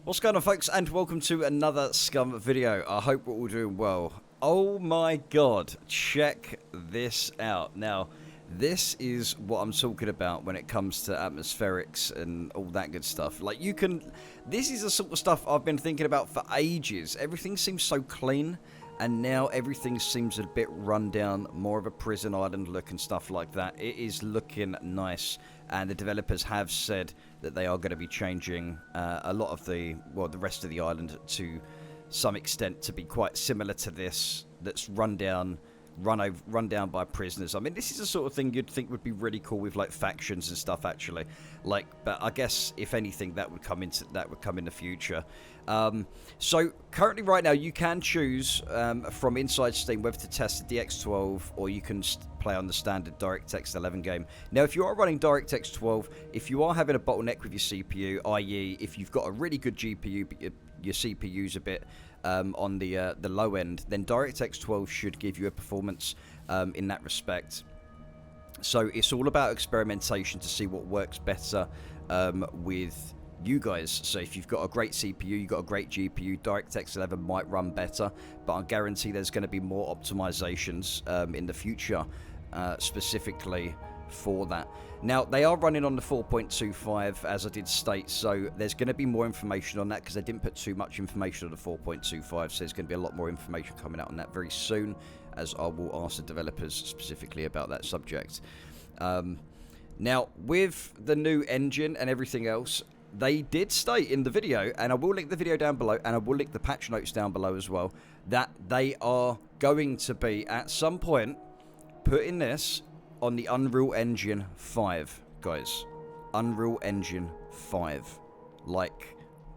What's going on, folks, and welcome to another SCUM video. I hope we're all doing well. Oh my god, check this out. Now, this is what I'm talking about when it comes to atmospherics and all that good stuff. Like, this is the sort of stuff I've been thinking about for ages. Everything seems so clean, and now everything seems a bit run down, more of a prison island look and stuff like that. It is looking nice, and the developers have said that they are going to be changing a lot of the rest of the island to some extent to be quite similar to this. That's run down by prisoners. I mean, this is the sort of thing you'd think would be really cool with like factions and stuff, actually. Like, but I guess if anything, that would come in the future. So currently, right now, you can choose from inside Steam whether to test the DX12 or you can play on the standard DirectX 11 game. Now, if you are running DirectX 12, if you are having a bottleneck with your CPU, i.e., if you've got a really good GPU but your CPU's a bit on the low end, then DirectX 12 should give you a performance in that respect. So it's all about experimentation to see what works better with you guys. So if you've got a great CPU, you've got a great GPU, DirectX 11 might run better, but I guarantee there's going to be more optimizations in the future specifically for that. Now, they are running on the 4.25, as I did state, so there's going to be more information on that because they didn't put too much information on the 4.25, so there's going to be a lot more information coming out on that very soon, as I will ask the developers specifically about that subject. Now, with the new engine and everything else, they did state in the video, and I will link the video down below, and I will link the patch notes down below as well, that they are going to be, at some point, putting this on the Unreal Engine 5, guys. Unreal Engine 5. Like,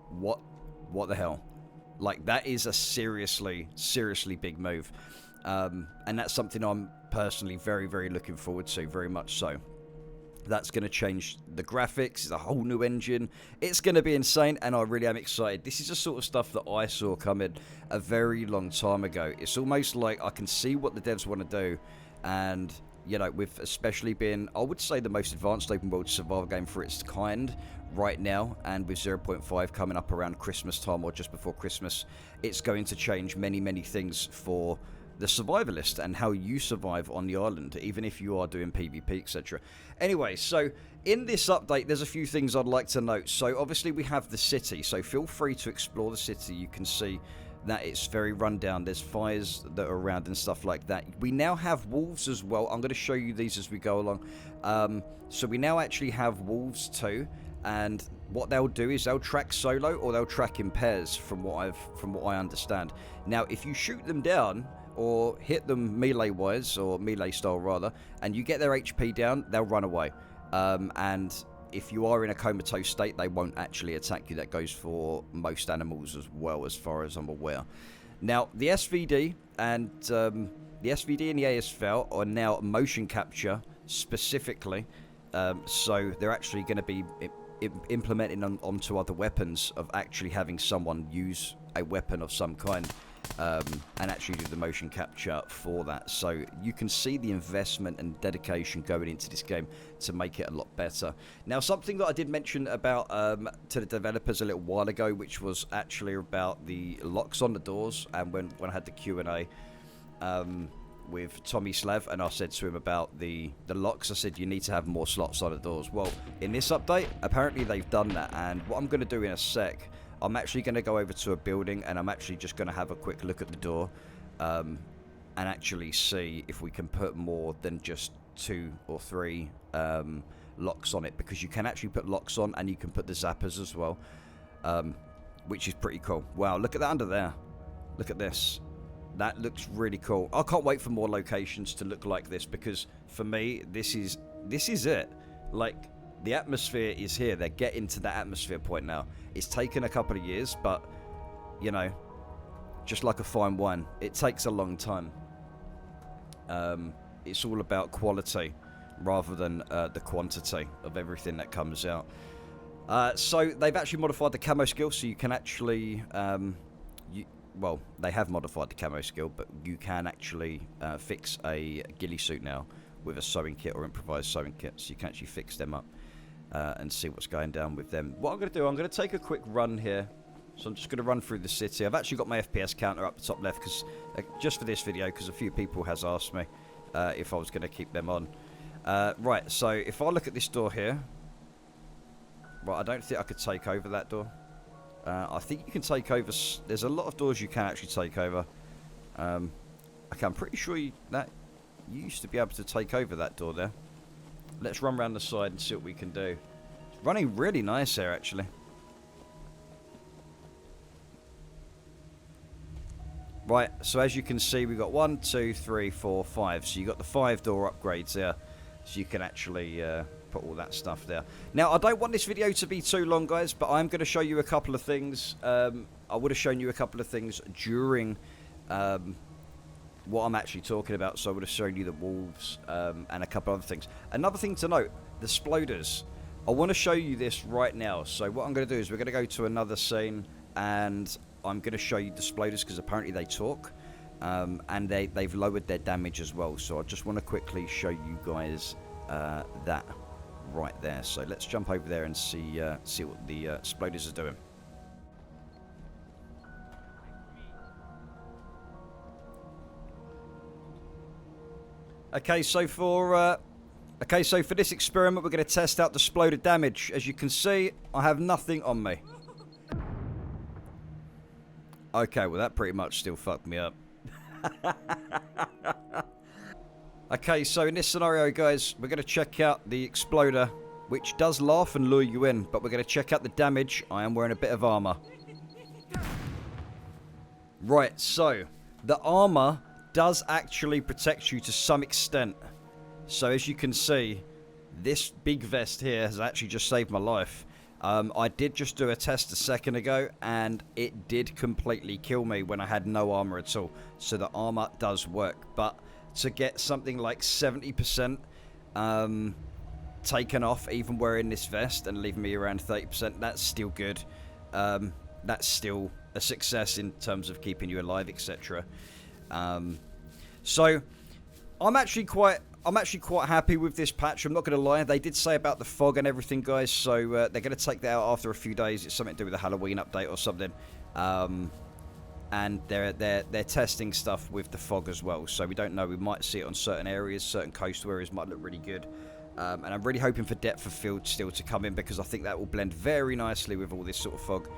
what the hell? Like, that is a seriously big move. And that's something I'm personally very, very looking forward to, very much so. That's going to change the graphics, it's a whole new engine. It's going to be insane, and I really am excited. This is the sort of stuff that I saw coming a very long time ago. It's almost like I can see what the devs want to do, and you know, with especially being, I would say, the most advanced open world survival game for its kind right now, and with 0.5 coming up around Christmas time or just before Christmas, it's going to change many things for the survivalist and how you survive on the island, even if you are doing PvP, etc. Anyway, so in this update, there's a few things I'd like to note. So obviously we have the city, so feel free to explore the city. You can see that it's very run down. There's fires that are around and stuff like that. We now have wolves as well. I'm going to show you these as we go along. So we now actually have wolves too, and what they'll do is they'll track solo or they'll track in pairs, from what I understand. Now, if you shoot them down or hit them melee wise, or melee style rather, and you get their HP down, they'll run away. And if you are in a comatose state, they won't actually attack you. That goes for most animals as well, as far as I'm aware. Now, the SVD and the ASVL are now motion capture specifically. So they're actually going to be implementing onto other weapons of actually having someone use a weapon of some kind. And actually do the motion capture for that. So you can see the investment and dedication going into this game to make it a lot better. Now, something that I did mention about to the developers a little while ago, which was actually about the locks on the doors, and when I had the Q&A with Tommy Slav, and I said to him about the locks, I said you need to have more slots on the doors. Well, in this update, apparently they've done that, and what I'm going to do in a sec, I'm actually going to go over to a building, and I'm actually just going to have a quick look at the door and actually see if we can put more than just 2 or 3 locks on it, because you can actually put locks on and you can put the zappers as well, which is pretty cool. Wow, look at that under there. Look at this. That looks really cool. I can't wait for more locations to look like this, because for me, this is it. Like, the atmosphere is here. They're getting to that atmosphere point now. It's taken a couple of years, but, you know, just like a fine wine, it takes a long time. It's all about quality rather than the quantity of everything that comes out. So they've actually modified the Camo Skill, so you can actually... well, they have modified the Camo Skill, but you can actually fix a ghillie suit now with a sewing kit or improvised sewing kit, so you can actually fix them up and see what's going down with them. What I'm going to do, I'm going to take a quick run here So I'm just going to run through the city. I've actually got my FPS counter up the top left, because just for this video, because a few people has asked me if I was going to keep them on. Right, so if I look at this door here, right, I don't think I could take over that door. I think you can take over. There's a lot of doors you can actually take over. Okay, I'm pretty sure that you used to be able to take over that door there. Let's run around the side and see what we can do. It's running really nice there, actually. Right, so as you can see, we've got 1, 2, 3, 4, 5. So you've got the 5-door upgrades there. So you can actually put all that stuff there. Now, I don't want this video to be too long, guys, but I'm going to show you a couple of things. I would have shown you a couple of things during what I'm actually talking about. So I would have shown you the wolves and a couple other things. Another thing to note, the sploders. I want to show you this right now. So what I'm going to do is we're going to go to another scene, and I'm going to show you the sploders, because apparently they talk. And they've lowered their damage as well. So I just want to quickly show you guys that right there. So let's jump over there and see what the sploders are doing. Okay, so for this experiment, we're going to test out the sploder damage. As you can see, I have nothing on me. Okay, well that pretty much still fucked me up. Okay, so in this scenario, guys, we're going to check out the exploder, which does laugh and lure you in, but we're going to check out the damage. I am wearing a bit of armor. Right, so the armor does actually protect you to some extent. So as you can see, this big vest here has actually just saved my life. I did just do a test a second ago, and it did completely kill me when I had no armor at all. So the armor does work, but to get something like 70% taken off, even wearing this vest, and leaving me around 30%, that's still good. That's still a success in terms of keeping you alive, etc. So I'm actually quite happy with this patch. I'm not going to lie. They did say about the fog and everything, guys. So they're going to take that out after a few days. It's something to do with a Halloween update or something. And they're testing stuff with the fog as well. So we don't know. We might see it on certain areas. Certain coastal areas might look really good. And I'm really hoping for depth of field still to come in, because I think that will blend very nicely with all this sort of fog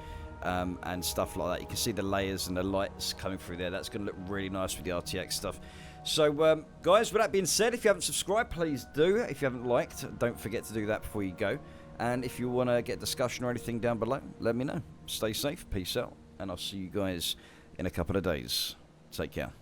and stuff like that. You can see the layers and the lights coming through there. That's going to look really nice with the RTX stuff. So, guys, with that being said, if you haven't subscribed, please do. If you haven't liked, don't forget to do that before you go. And if you want to get discussion or anything down below, let me know. Stay safe, peace out, and I'll see you guys in a couple of days. Take care.